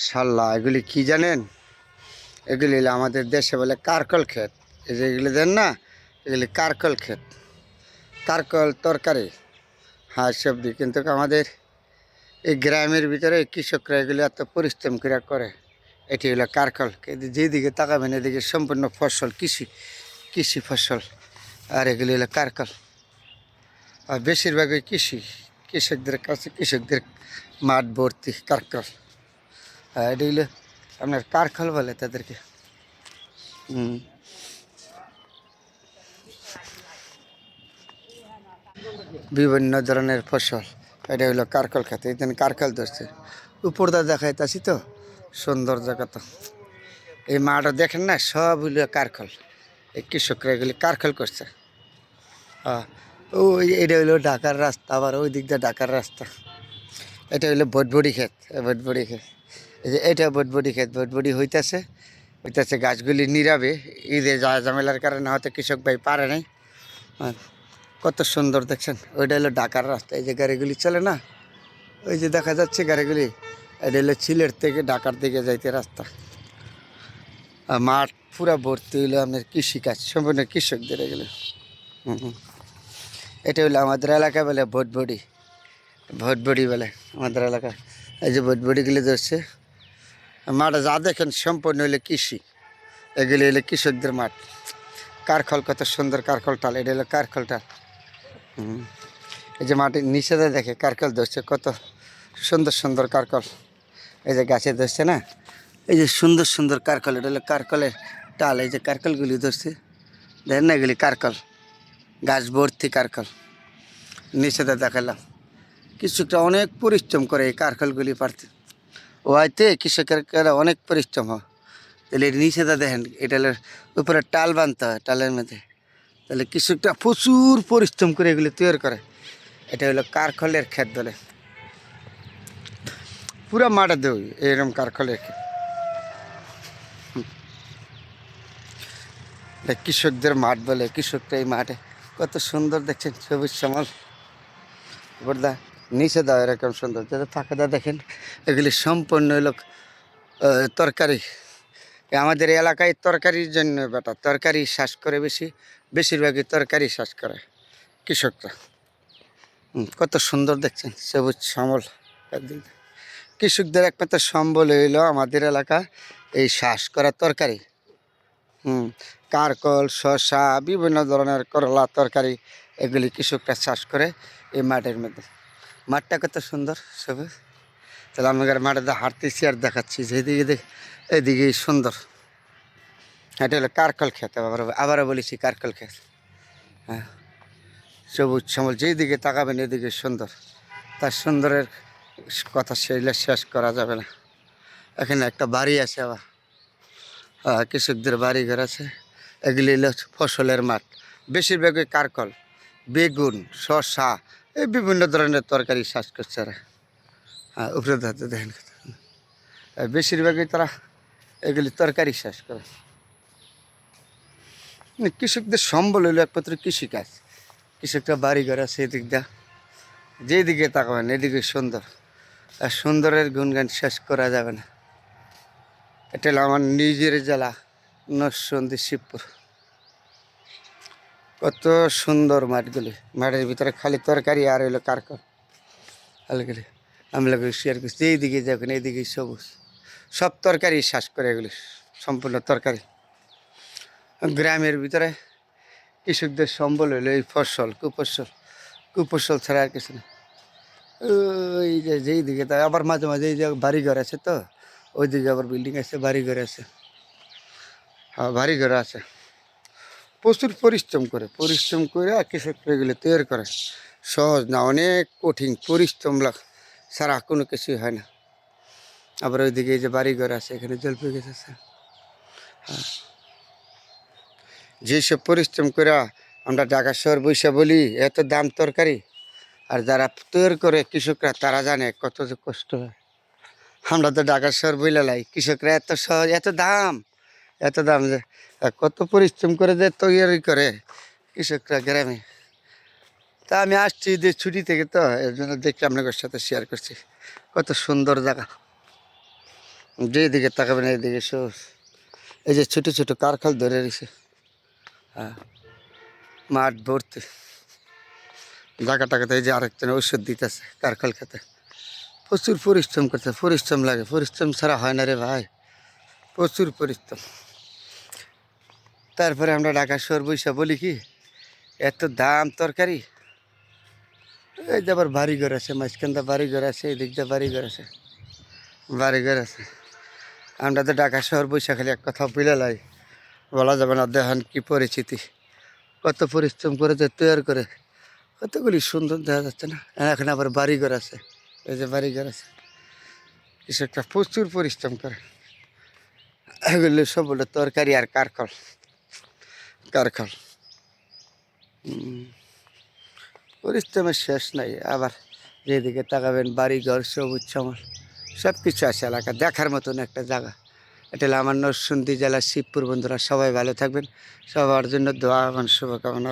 শাল্লা এগুলি কি জানেন? এগুলি হলো আমাদের দেশে বলে কারকল ক্ষেত। এই যে এগুলি দেন না, এগুলি কারকল ক্ষেত, কারকল তরকারি, হ্যাঁ সবজি। কিন্তু আমাদের এই গ্রামের ভিতরে কৃষকরা এগুলি এত পরিশ্রম করে এটি হলো কারকল। কিন্তু যেদিকে তাকাবেন এদিকে সম্পূর্ণ ফসল, কৃষি কৃষি ফসল। আর এগুলি হলো কারকল। আর বেশিরভাগই কৃষকদের কাছে, কৃষকদের মাঠ ভর্তি কারকল। আর এটি হলো আপনার কারকল বলে তাদেরকে। বিভিন্ন ধরনের ফসল, এটা হলো কারকল খেতে। এই জন্য কারকল ধরছে উপরদা দেখাইতেছি তো, সুন্দর জায়গা তো। এই মাঠও দেখেন না, সব হইলো কারকল। এই কৃষকরা এগুলি কারকল করছে। ওই এটা হইলো ঢাকার রাস্তা, আবার ওই দিক দিয়ে ঢাকার রাস্তা। এটা হইলো বটবডি ক্ষেত, বটবডি ক্ষেত। এই যে এটা বটবডি ক্ষেত, বটবডি হইতেছে গাছগুলি নিরাবে। ঈদে ঝামেলার কারণে হয়তো কৃষক ভাই পারে নাই। কত সুন্দর দেখছেন, ওইটা হলো ঢাকার রাস্তা। এই যে গাড়িগুলি চলে না, ওই যে দেখা যাচ্ছে গাড়িগুলি, এটা হলো সিলেট থেকে ঢাকার দিকে যাইতে রাস্তা। আর মাঠ পুরা ভর্তি হইলো আপনার কৃষিকাজ, সম্পূর্ণ কৃষকদের এগুলো। এটা হলো আমাদের এলাকায় বলে ভটবডি, ভটবডি বলে আমাদের এলাকায়। এই যে ভটবডিগুলি ধরছে মাঠে যা দেখেন সম্পূর্ণ হইলে কৃষি। এগুলি হলো কৃষকদের মাঠ। কারখল, কত সুন্দর কারখল টাল, এটা হলো কারখল টাল। এই যে মাটির নিচে দেখে কারকল ধরছে, কত সুন্দর সুন্দর কারকল। এই যে গাছে ধরছে না, এই যে সুন্দর সুন্দর কারকল, এটা হলো কারকলের টাল। এই যে কারকলগুলি ধরছে, দেখেন না, এগুলি কারকল, গাছ ভর্তি কারকল। নিচে দেখালাম কৃষকরা অনেক পরিশ্রম করে এই কারকলগুলি পারতে। ওয়াইতে কৃষকেরা অনেক পরিশ্রম হয়। তাহলে নিচে দেখেন, এটা হলো উপরে টাল বানতে হয়, টালের মধ্যে। তাহলে কৃষকরা প্রচুর পরিশ্রম করে এগুলি তৈরি করে। এটা হলো কারকলের ক্ষেত বলে, পুরা মাঠে দেই এরকম কারকলের ক্ষেত। এটা কৃষকদের মাঠ বলে। কৃষকরা এই মাঠে কত সুন্দর দেখছেন, সবুজ শ্যামল। এবার নিচে দাও এরকম সুন্দর, যাতে ফাঁকা দা দেখেন, এগুলি সম্পূর্ণ হলো তরকারি। আমাদের এলাকায় তরকারির জন্য বেটা তরকারি চাষ করে বেশিরভাগই তরকারি চাষ করে কৃষকরা। কত সুন্দর দেখছেন, সবুজ শ্যামল। কৃষকদের একমাত্র সম্বল হইল আমাদের এলাকা এই চাষ করা তরকারি। কারকল, শসা, বিভিন্ন ধরনের করলা তরকারি, এগুলি কৃষকরা চাষ করে এই মাঠের মধ্যে। মাঠটা কত সুন্দর সবুজ। তাহলে আমি মাঠে হাঁটতেছি আর দেখাচ্ছি যে এদিকে এদিকে সুন্দর। এটা হলো কারকল ক্ষেত, আবারও বলেছি কারকল ক্ষেত। হ্যাঁ, সবুজ শ্যামল, যেদিকে তাকাবেন এদিকে সুন্দর। তার সুন্দরের কথা শেষ করা যাবে না। এখানে একটা বাড়ি আছে, আবার কৃষকদের বাড়ি ঘর আছে। এগুলি হলো ফসলের মাঠ, বেশিরভাগই কারকল, বেগুন, শসা, এই বিভিন্ন ধরনের তরকারি চাষ করছে এরা। উপরে ধাতে দেখেন, বেশিরভাগই তারা এগুলি তরকারি চাষ করে। কৃষকদের সম্বল হইলো একমাত্র কৃষিকাজ। কৃষকরা বাড়ি ঘর আছে এদিক দা, যেদিকে তাকাবেন এদিকে সুন্দর। আর সুন্দরের গুণগান শেষ করা যাবে না। এটা হলো আমার নিজের জেলা নরসিংদী, শিবপুর। কত সুন্দর মাঠগুলি, মাঠের ভিতরে খালি তরকারি আর হইলো কারকল। আলগুলি আমি লোক শেয়ার করছি, এইদিকে যখন এইদিকে সবুজ, সব তরকারি চাষ করে এগুলি, সম্পূর্ণ তরকারি। গ্রামের ভিতরে কৃষকদের সম্বল হইলো এই ফসল, কুফসল ছাড়া আর কিছু না। ওই যে যেই দিকে তাই আবার মাঝে মাঝে এই যে বাড়িঘর আছে তো, ওই দিকে আবার বিল্ডিং আছে, বাড়িঘর আছে। হ্যাঁ, বাড়িঘর আছে। প্রচুর পরিশ্রম করে কৃষক এগুলো তৈরি করে। সহজ না, অনেক কঠিন পরিশ্রম ছাড়া কোনো কিছুই হয় না। আবার ওইদিকে এই যে বাড়িঘর আছে, এখানে জলপি গাছ আছে। হ্যাঁ, যেসব পরিশ্রম করে আমরা ঢাকা শহর বৈশা বলি এত দাম তরকারি, আর যারা তৈরি করে কৃষকরা তারা জানে কত যে কষ্ট হয়। আমরা তো ঢাকা শহর বইলে লাই, কৃষকরা এত সহজ, এত দাম যে কত পরিশ্রম করে যে তৈরি করে কৃষকরা গ্রামে। তা আমি আসছি ঈদের ছুটি থেকে, তো এর জন্য দেখি আপনাদের সাথে শেয়ার করছি। কত সুন্দর জায়গা। যেদিকে তাকাবেন এইদিকে সব এই যে ছোটো ছোটো কারখাল ধরে রয়েছে। হ্যাঁ, মাঠ ভর্তি জায়গাটাকে, এই যে আরেকজন ওষুধ দিতেছে কারখাল খেতে। প্রচুর পরিশ্রম করতে, পরিশ্রম লাগে, পরিশ্রম ছাড়া হয় না রে ভাই, প্রচুর পরিশ্রম। তারপরে আমরা ঢাকা শহর বৈশা বলি কি এত দাম তরকারি। এই যে আবার বাড়িঘর আছে, মাঝখানটা বাড়িঘর আছে, এই দিকটা বাড়িঘর আছে, বাড়িঘর আছে। আমরা তো ঢাকা শহর বৈশা খালি এক কথা বলে লাই, বলা যাবে না। দেখেন কি পরিচিতি, কত পরিশ্রম করে যে তৈরি করে, কতগুলি সুন্দর দেখা যাচ্ছে না। এখন আবার বাড়িঘর আছে, এই যে বাড়িঘর আছে, কৃষকটা প্রচুর পরিশ্রম করে। এগুলো সব বলে তরকারি আর কারখাল, কারখাল। পরিশ্রমের শেষ নাই। আবার যেদিকে তাকাবেন বাড়িঘর, সবুজ শ্যামল, সব কিছু আছে এলাকা, দেখার মতন একটা জায়গা। এটা হলো আমার নরসিংদী জেলার শিবপুর। বন্ধুরা সবাই ভালো থাকবেন, সবার জন্য দোয়া এবং শুভকামনা।